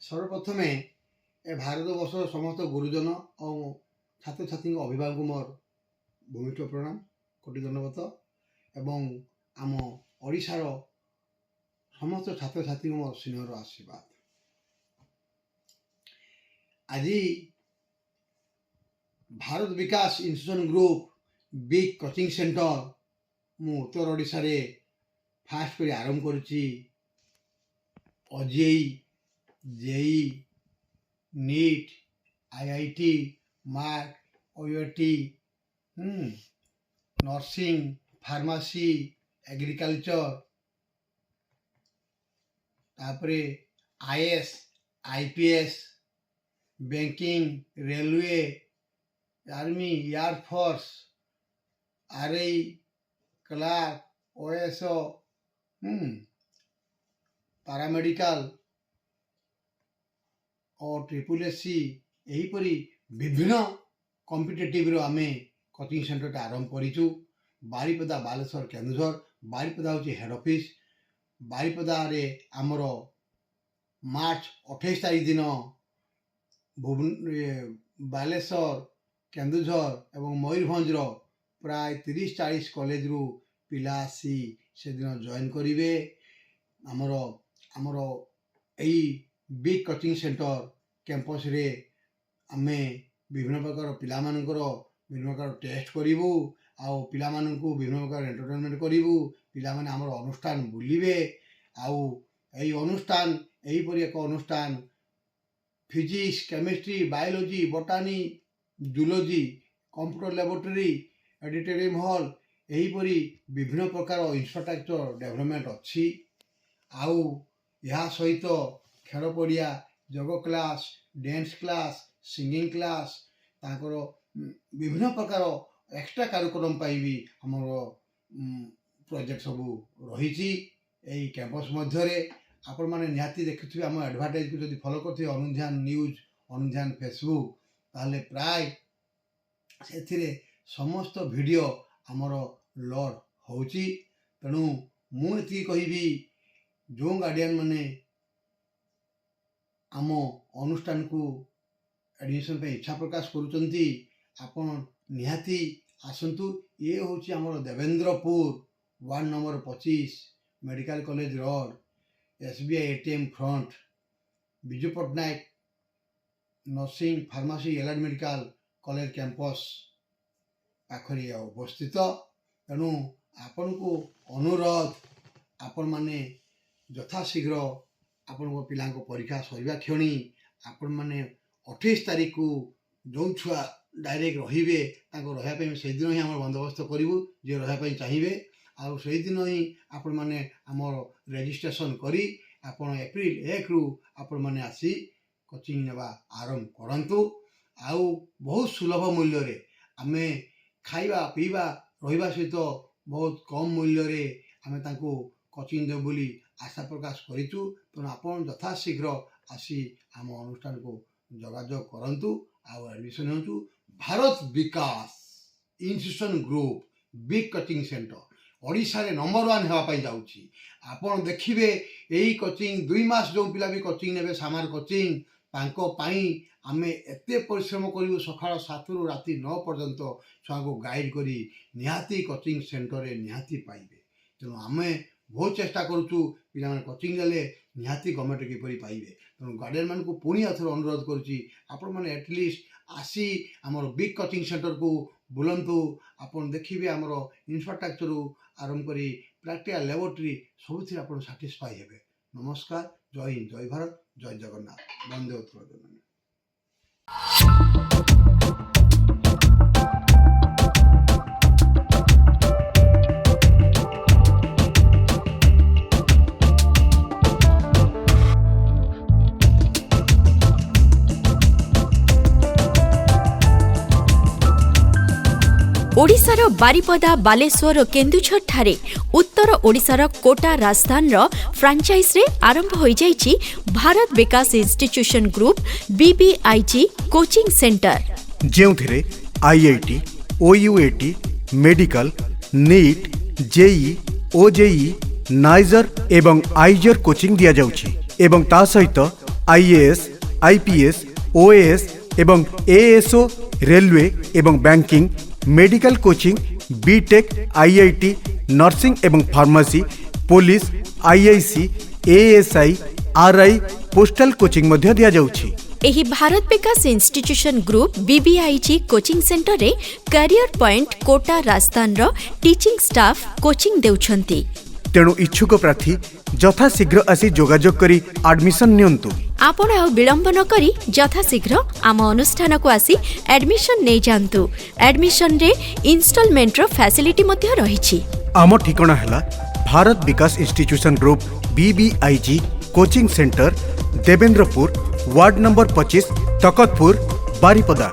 सर्वप्रथमे ए भारतवर्षर समस्त गुरुजन और छात्र छात्री अभिभावक मोर भूमिष्ठ प्रणाम कोटि दंडवत एवं आम ओडिशार समस्त छात्र छात्री मोर स्नेहर आशीर्वाद। आज Bharat Vikas institution group big coaching centre मु उत्तर ओडिशा रे फास्ट कर आरंभ करुच्ची। ओजेई जेई नीट आईआईटी मार्क ओयूटी नर्सिंग फार्मासी एग्रीकल्चर तापरे IAS IPS banking railway army air force RI clerk ओएसओ पारामेडिकल और ट्रिपल एससी यहीपरी विभिन्न कॉम्पिटिटिव रो आमे कोचिंग सेंटर आरंभ करूँ। बारिपदा बालेश्वर केन्दुझर बारिपदा हूँ हेड ऑफिस। बारिपदा रे आमर मार्च 28 तारीख दिन बालेश्वर केन्दुझर एवं मयूरभंज प्राय 30-40 कॉलेज रु पिला आसी से दिन जॉइन करिवे। आमर आमर एई बिग कोचिंग सेंटर कैंपस रे आमे विभिन्न प्रकार पिला मानकर विभिन्न प्रकार टेस्ट करिवु आउ पिला मानकु विभिन्न प्रकार एंटरटेनमेंट करिवु। पिला माने आमर अनुष्ठान बुलिवे आउ एई अनुष्ठान एही परि एक अनुष्ठान physics chemistry biology botany zoology computer laboratory auditorium hall यही परि विभिन्न प्रकार इंफ्रास्ट्रक्चर डेवलपमेंट अच्छी। आउ या सहित खेल पड़िया योग class dance class singing class ताकर विभिन्न प्रकार एक्स्ट्रा कार्यक्रम पाई भी हमर प्रोजेक्ट सब रही कैंपस मध्य। आपण मैंने निहाती देखुवे आम एडभार्टाइज को जब फॉलो करते अनुध्यान न्यूज अनुध्यान फेसबुक ताले प्राय से समस्त वीडियो आमर लोड होची। तेणु मुझे कहबी जो गार्डियन माने आम अनुष्ठान को एडमिशन पे इच्छा प्रकाश करुचंती आपण निहाती आसंतु। ये हूँ आमर Devendrapur ward number 25 medical college road SBI ATM front Biju Patnaik nursing pharmacy allied medical college campus पाखरी अवस्थित। तेणु आपण को अनुरोध आपण माने यथाशीघ्र आपण पिला परीक्षा सरिबा क्षणी आपण माने 28 तारीख को जो छुआ डायरेक्ट रहिबे ताको रहया पे से दिन ही हमर बंदोबस्त करिवु जे रहया पे चाहिबे आउ से दिन ही आपण माने हमर रजिस्ट्रेशन करी आपण एप्रिल 1 रु आपण माने आसी कोचिंग नेबा आरंभ करंतु। आउ बहुत सुलभ मूल्य रे आमे खाइबा पीबा रहिबा सहित बहुत कम मूल्य रे आमे ताको कोचिंग देव बोली आशा प्रकाश करिचु। तेणु आपण यथाशीघ्र आसी आम अनुष्ठान को जोगाजोग करंतु आउ एडमिशन होचु। Bharat Vikas institution group big coaching centre Odisha रे नंबर 1 हेवा पाई जाउची। आपण देखिबे एई कोचिंग 2 मास जो पिला भी कोचिंग नेबे सामार कोचिंग तांको पाई आमे एते परिश्रम करिवु सकाळ 7 रु राति 9 पर्यंत छुआ को गाइड करी निहाती कोचिंग सेंटर रे निहाती पाइबे। तेणु आमे बहुत चेष्टा करूँ पिला कोचिंग देले निहाती गवर्नमेंट किपरि पाइबे। तेणु गार्डियन मान को पुणी आथर अनुरोध करुच्ची आपण मैंने एटलिस्ट आसी आमर बिग कोचिंग सेंटर को बुलंतु। आपण देखिए आमर इंफ्रास्ट्रक्चर आरंभ करी प्रैक्टिकल लैबोरेटरी सबुथि आपण सैटिस्फाई हेबे। नमस्कार। जय हिंद जय भारत जय जगन्नाथ वंदे उत्कल जननी। ओडिशार बारिपदा बालेश्वर केन्दुझर ठारे उत्तर ओडिशार कोटा राजधान फ्रांचाइज रे आरंभ हो जाइछि Bharat Vikas institution group BBIG coaching centre जेउथिरे IIT OUAT medical NEET JEE OJEE NISER एवं आइजर कोचिंग दिया जाउछि एवं ता सहित आईएएस, आईपीएस, ओएएस एवं एएसओ, रेलवे एवं banking, medical coaching, BTech, IIT, nursing एवं pharmacy, police, IIC, ASI, RI, postal coaching मध्य दिया जाउछि। ଏହି Bharat Vikas institution group BBIG coaching ସେଣ୍ଟରରେ କ୍ୟାରିୟର ପଏଣ୍ଟ କୋଟା ରାଜସ୍ଥାନର ଟିଚିଂ ଷ୍ଟାଫ୍ କୋଚିଂ ଦେଉଛନ୍ତି। ତେଣୁ ଇଚ୍ଛୁକ ପ୍ରାର୍ଥୀ ଯଥାଶୀଘ୍ର ଆସି ଯୋଗାଯୋଗ କରି ଆଡମିସନ ନିଅନ୍ତୁ। ଆପଣ ଆଉ ବିଳମ୍ବ ନ କରି ଯଥାଶୀଘ୍ର ଆମ ଅନୁଷ୍ଠାନକୁ ଆସି ଆଡମିସନ ନେଇଯାଆନ୍ତୁ। ଆଡମିସନରେ ଇନଷ୍ଟଲମେଣ୍ଟର ଫ୍ୟାସିଲିଟି ମଧ୍ୟ ରହିଛି। आम ठिकाना है Bharat Vikas institution group BBIG coaching centre, Devendrapur, ward number 25, Takatpur, Baripada.